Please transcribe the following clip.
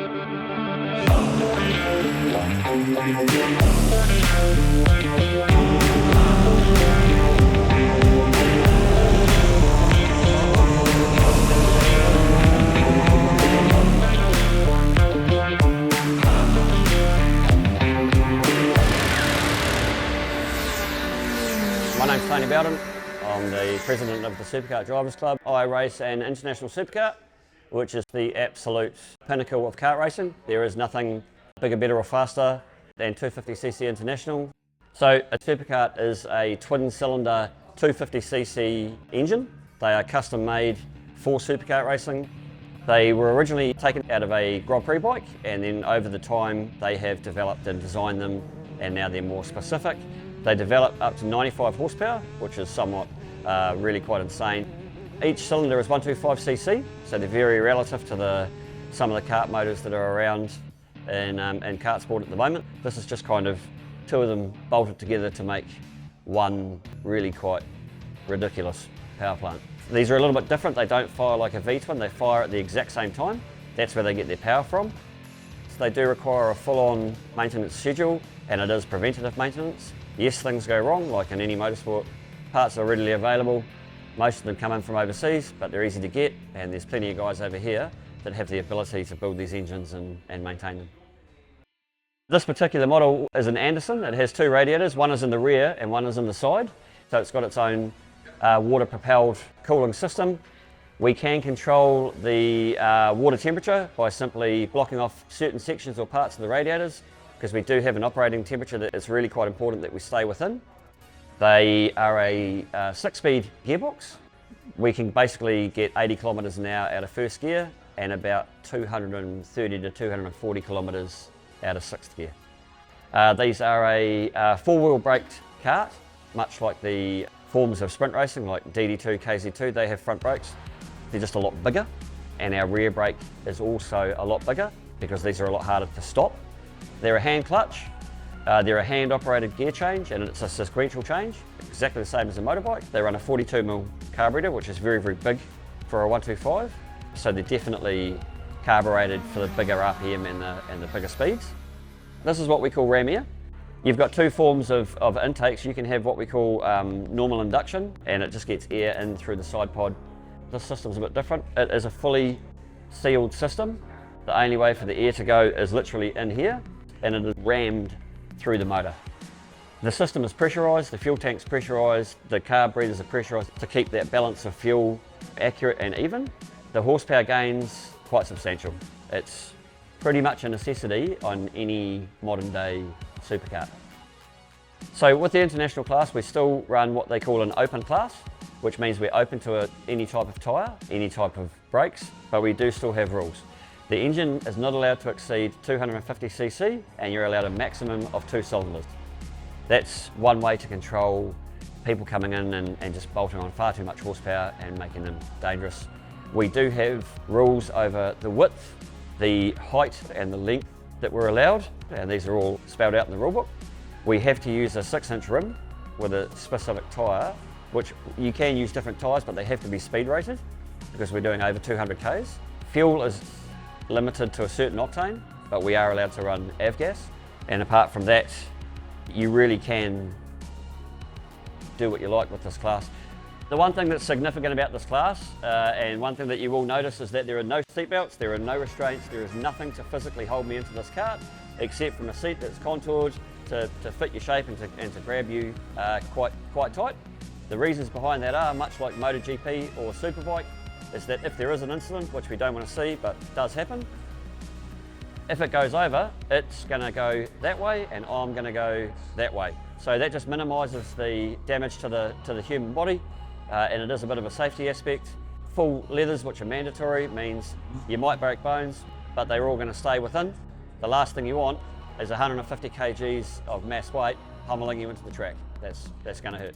My name's Tony Bowden. I'm the president of the Superkart Drivers Club. I race an international superkart, which is the absolute pinnacle of kart racing. There is nothing bigger, better or faster than 250cc international. So a superkart is a twin-cylinder 250cc engine. They are custom made for superkart racing. They were originally taken out of a Grand Prix bike, and then over the time they have developed and designed them, and now they're more specific. They develop up to 95 horsepower, which is somewhat really quite insane. Each cylinder is 125cc, so they're very relative to some of the kart motors that are around in KartSport at the moment. This is just kind of two of them bolted together to make one really quite ridiculous power plant. These are a little bit different. They don't fire like a V-twin, they fire at the exact same time. That's where they get their power from. So they do require a full-on maintenance schedule, and it is preventative maintenance. Yes, things go wrong, like in any motorsport. Parts are readily available. Most of them come in from overseas, but they're easy to get, and there's plenty of guys over here that have the ability to build these engines and maintain them. This particular model is an Anderson. It has two radiators. One is in the rear and one is in the side. So it's got its own water-propelled cooling system. We can control the water temperature by simply blocking off certain sections or parts of the radiators, because we do have an operating temperature that it's really quite important that we stay within. They are a 6-speed gearbox. We can basically get 80 kilometres an hour out of first gear and about 230 to 240 kilometres out of sixth gear. These are a 4-wheel braked kart, much like the forms of sprint racing like DD2, KZ2, they have front brakes. They're just a lot bigger, and our rear brake is also a lot bigger because these are a lot harder to stop. They're a hand clutch, they're a hand operated gear change, and it's a sequential change, exactly the same as a motorbike. They run a 42mm carburetor, which is very, very big for a 125. So they're definitely carbureted for the bigger RPM and the bigger speeds. This is what we call ram air. You've got two forms of intakes. You can have what we call normal induction, and it just gets air in through the side pod. This system's a bit different. It is a fully sealed system. The only way for the air to go is literally in here, and it is rammed through the motor. The system is pressurised, the fuel tank's pressurised, the carb breathers are pressurised to keep that balance of fuel accurate and even. The horsepower gain's quite substantial. It's pretty much a necessity on any modern day superkart. So with the international class, we still run what they call an open class, which means we're open to any type of tyre, any type of brakes, but we do still have rules. The engine is not allowed to exceed 250cc, and you're allowed a maximum of 2 cylinders. That's one way to control people coming in and just bolting on far too much horsepower and making them dangerous. We do have rules over the width, the height and the length that we're allowed, and these are all spelled out in the rulebook. We have to use a 6-inch rim with a specific tyre, which you can use different tyres, but they have to be speed rated because we're doing over 200 Ks. Fuel is limited to a certain octane, but we are allowed to run avgas. And apart from that, you really can do what you like with this class. The one thing that's significant about this class, and one thing that you will notice, is that there are no seatbelts, there are no restraints, there is nothing to physically hold me into this kart, except from a seat that's contoured to fit your shape and to grab you quite tight. The reasons behind that are, much like MotoGP or Superbike, is that if there is an incident, which we don't want to see, but does happen, if it goes over, it's going to go that way and I'm going to go that way. So that just minimises the damage to the human body, and it is a bit of a safety aspect. Full leathers, which are mandatory, means you might break bones, but they're all going to stay within. The last thing you want is 150 kgs of mass weight pummeling you into the track. That's going to hurt.